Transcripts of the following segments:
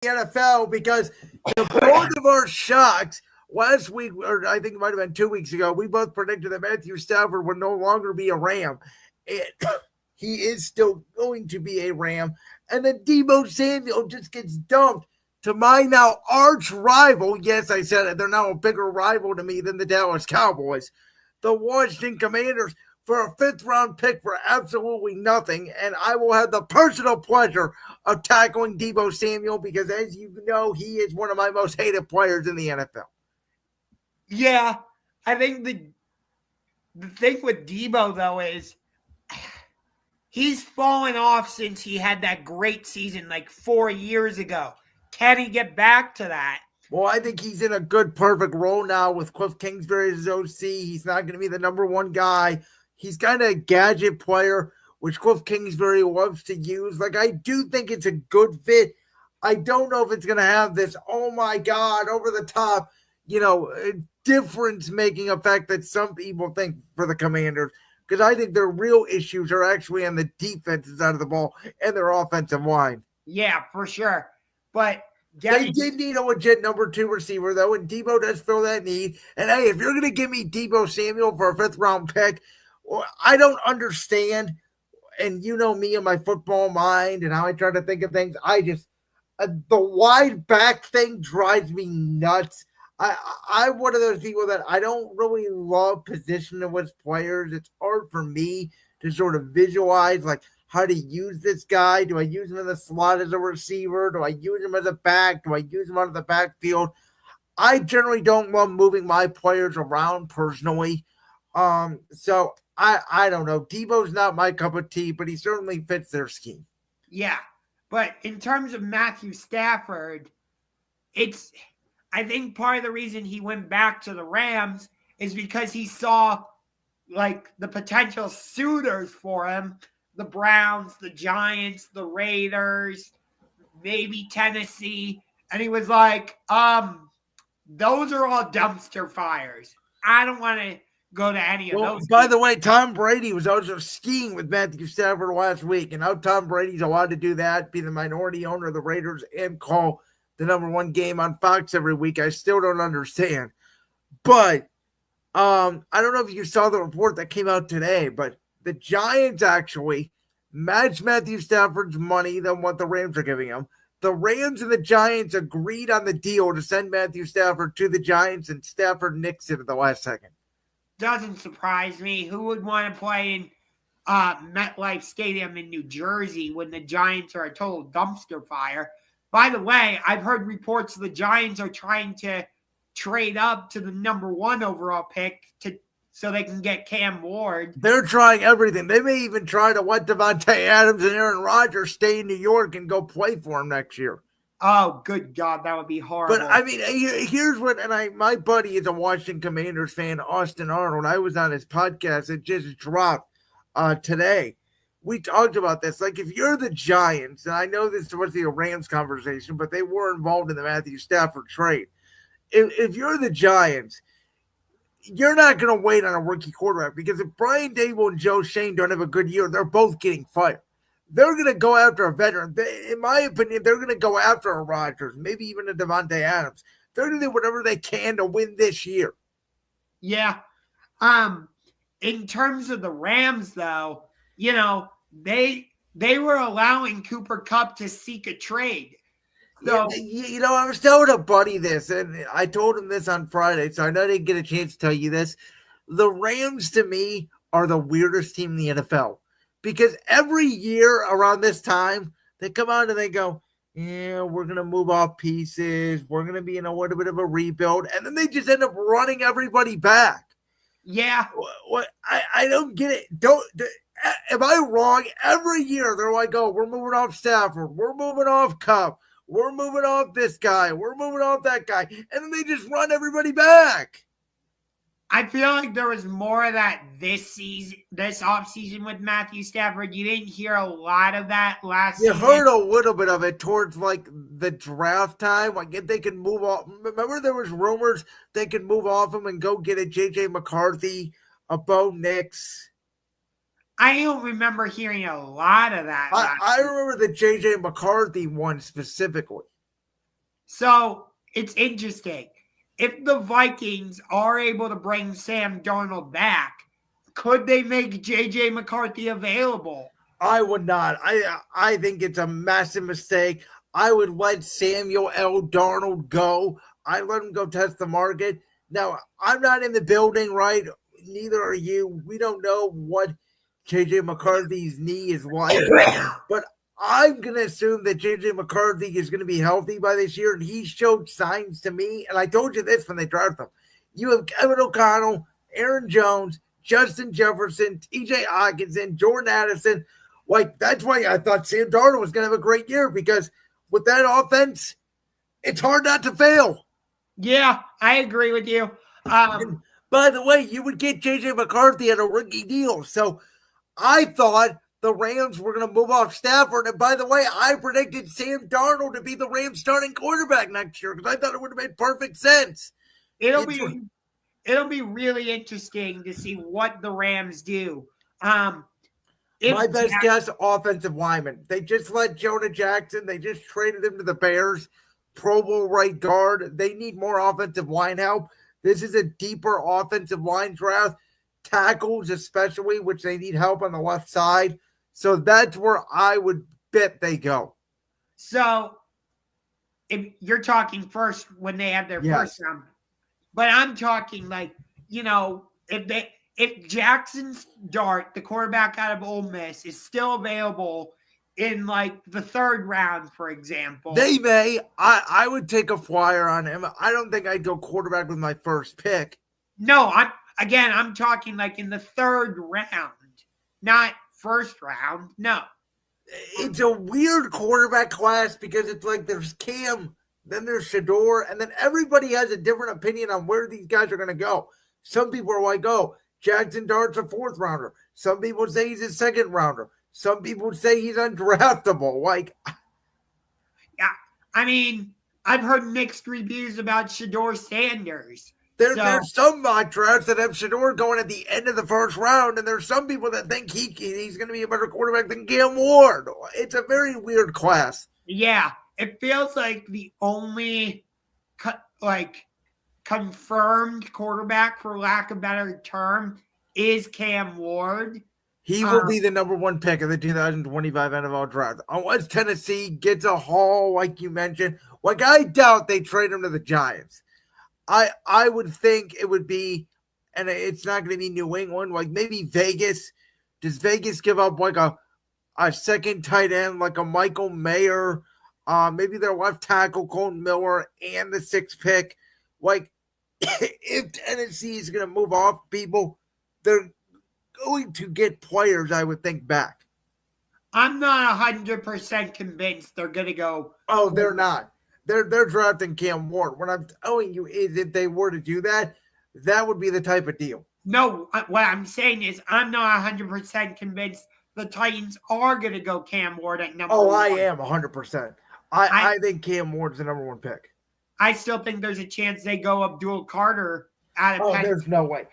the NFL because both of our shocks last week, or I think it might have been 2 weeks ago, we both predicted that Matthew Stafford would no longer be a Ram. And he is still going to be a Ram. And then Deebo Samuel just gets dumped to my now arch rival. Yes, I said it. They're now a bigger rival to me than the Dallas Cowboys. The Washington Commanders for a fifth-round pick for absolutely nothing, and I will have the personal pleasure of tackling Deebo Samuel because, as you know, he is one of my most hated players in the NFL. Yeah, I think the thing with Deebo, though, is he's fallen off since he had that great season like 4 years ago. Can he get back to that? Well, I think he's in a good, perfect role now with Cliff Kingsbury as his OC. He's not going to be the number one guy. He's kind of a gadget player, which Cliff Kingsbury loves to use. Like, I do think it's a good fit. I don't know if it's going to have this, oh my God, over the top, difference-making effect that some people think for the Commanders. Because I think their real issues are actually on the defensive side of the ball and their offensive line. Yeah, for sure. But they did need a legit number 2 receiver, though, and Deebo does fill that need. And, hey, if you're going to give me Deebo Samuel for a fifth-round pick, well, I don't understand. And you know me and my football mind and how I try to think of things. The wide back thing drives me nuts. I'm one of those people that I don't really love positioning with players. It's hard for me to sort of visualize, like, how to use this guy. Do I use him in the slot as a receiver? Do I use him as a back? Do I use him out of the backfield? I generally don't love moving my players around personally. So I don't know. Deebo's not my cup of tea, but he certainly fits their scheme. Yeah, but in terms of Matthew Stafford, I think part of the reason he went back to the Rams is because he saw like the potential suitors for him. The Browns, the Giants, the Raiders, maybe Tennessee. And he was like, those are all dumpster fires. I don't want to go to any of those. By the way, Tom Brady was also skiing with Matthew Stafford last week. And now Tom Brady's allowed to do that, be the minority owner of the Raiders, and call the number 1 game on Fox every week. I still don't understand. But I don't know if you saw the report that came out today, but the Giants actually matched Matthew Stafford's money than what the Rams are giving him. The Rams and the Giants agreed on the deal to send Matthew Stafford to the Giants, and Stafford nixed it at the last second. Doesn't surprise me. Who would want to play in MetLife Stadium in New Jersey when the Giants are a total dumpster fire? By the way, I've heard reports the Giants are trying to trade up to the number 1 overall pick so they can get Cam Ward. They're trying everything. They may even try to let Devontae Adams and Aaron Rodgers stay in New York and go play for him next year. Oh, good God, that would be horrible. But, I mean, here's what, and my buddy is a Washington Commanders fan, Austin Arnold. I was on his podcast. It just dropped today. We talked about this. Like, if you're the Giants, and I know this was the Rams conversation, but they were involved in the Matthew Stafford trade. If you're the Giants, you're not going to wait on a rookie quarterback because if Brian Daboll and Joe Shane don't have a good year, they're both getting fired. They're going to go after a veteran. In my opinion, they're going to go after a Rodgers, maybe even a Devontae Adams. They're going to do whatever they can to win this year. Yeah. In terms of the Rams, though, they were allowing Cooper Kupp to seek a trade. So, I was telling a buddy this, and I told him this on Friday, so I know I didn't get a chance to tell you this. The Rams, to me, are the weirdest team in the NFL. Because every year around this time, they come out and they go, yeah, we're going to move off pieces. We're going to be in a little bit of a rebuild. And then they just end up running everybody back. Yeah. I don't get it. Am I wrong? Every year they're like, oh, we're moving off Stafford. We're moving off Kupp. We're moving off this guy. We're moving off that guy. And then they just run everybody back. I feel like there was more of that this offseason with Matthew Stafford. You didn't hear a lot of that last season. You heard a little bit of it towards, like, the draft time. Like, if they could move off. Remember there was rumors they could move off him and go get a J.J. McCarthy, a Bo Nix. I don't remember hearing a lot of that. I remember the J.J. McCarthy one specifically. So it's interesting. If the Vikings are able to bring Sam Darnold back, could they make J.J. McCarthy available? I would not. I think it's a massive mistake. I would let Samuel L. Darnold go. I let him go test the market. Now, I'm not in the building, right? Neither are you. We don't know what JJ McCarthy's knee is like, but I'm going to assume that JJ McCarthy is going to be healthy by this year, and he showed signs to me. And I told you this when they drafted him. You have Kevin O'Connell, Aaron Jones, Justin Jefferson, TJ Hawkinson, Jordan Addison. Like, that's why I thought Sam Darnold was going to have a great year, because with that offense, it's hard not to fail. Yeah, I agree with you. And by the way, you would get J.J. McCarthy at a rookie deal. So I thought the Rams were going to move off Stafford. And by the way, I predicted Sam Darnold to be the Rams starting quarterback next year, because I thought it would have made perfect sense. It'll be really interesting to see what the Rams do. My best guess, offensive lineman. They just let Jonah Jackson. They just traded him to the Bears. Pro Bowl right guard. They need more offensive line help. This is a deeper offensive line draft. Tackles especially, which they need help on the left side. So that's where I would bet they go. So if you're talking first when they have their first round. But I'm talking like, if Jackson Dart, the quarterback out of Ole Miss, is still available in like the third round, for example. They may. I would take a flyer on him. I don't think I'd go quarterback with my first pick. No, I'm talking like in the third round, not first round. No. It's a weird quarterback class, because it's like there's Cam, then there's Shador, and then everybody has a different opinion on where these guys are going to go. Some people are like, oh, Jackson Dart's a fourth rounder. Some people say he's a second rounder. Some people say he's undraftable. Like, yeah, I mean, I've heard mixed reviews about Shador Sanders. There's some mock drafts that have Shador going at the end of the first round, and there's some people that think he's going to be a better quarterback than Cam Ward. It's a very weird class. Yeah, it feels like the only confirmed quarterback, for lack of a better term, is Cam Ward. He will be the number one pick of the 2025 NFL draft. Unless Tennessee gets a haul, like you mentioned. Like, I doubt they trade him to the Giants. I would think it would be, and it's not going to be New England, like maybe Vegas. Does Vegas give up like a second tight end, like a Michael Mayer? Maybe their left tackle, Colton Miller, and the sixth pick. Like, if Tennessee is going to move off people, they're going to get players, I would think, back. I'm not 100% convinced they're going to go. Oh, they're not. They're drafting Cam Ward. What I'm telling you is, if they were to do that, that would be the type of deal. No, what I'm saying is I'm not 100% convinced the Titans are going to go Cam Ward at number one. Oh, I am 100%. I think Cam Ward's the number one pick. I still think there's a chance they go Abdul Carter out of Penn. There's no way.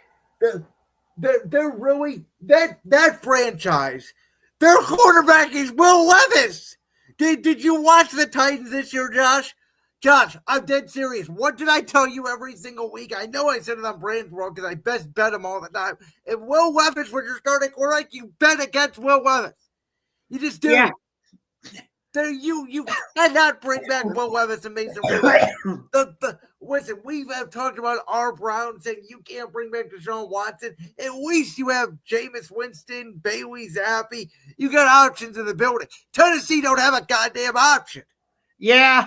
They're really that franchise. Their quarterback is Will Levis. Did you watch the Titans this year, Josh? Josh, I'm dead serious. What did I tell you every single week? I know I said it on Brand's World because I best bet him all the time. If Will Levis was your starting quarterback, you bet against Will Levis. You just do. Yeah. You cannot bring back Will Levis and Mason Listen, we have talked about R. Brown saying you can't bring back Deshaun Watson. At least you have Jameis Winston, Bailey Zappi. You got options in the building. Tennessee don't have a goddamn option. Yeah.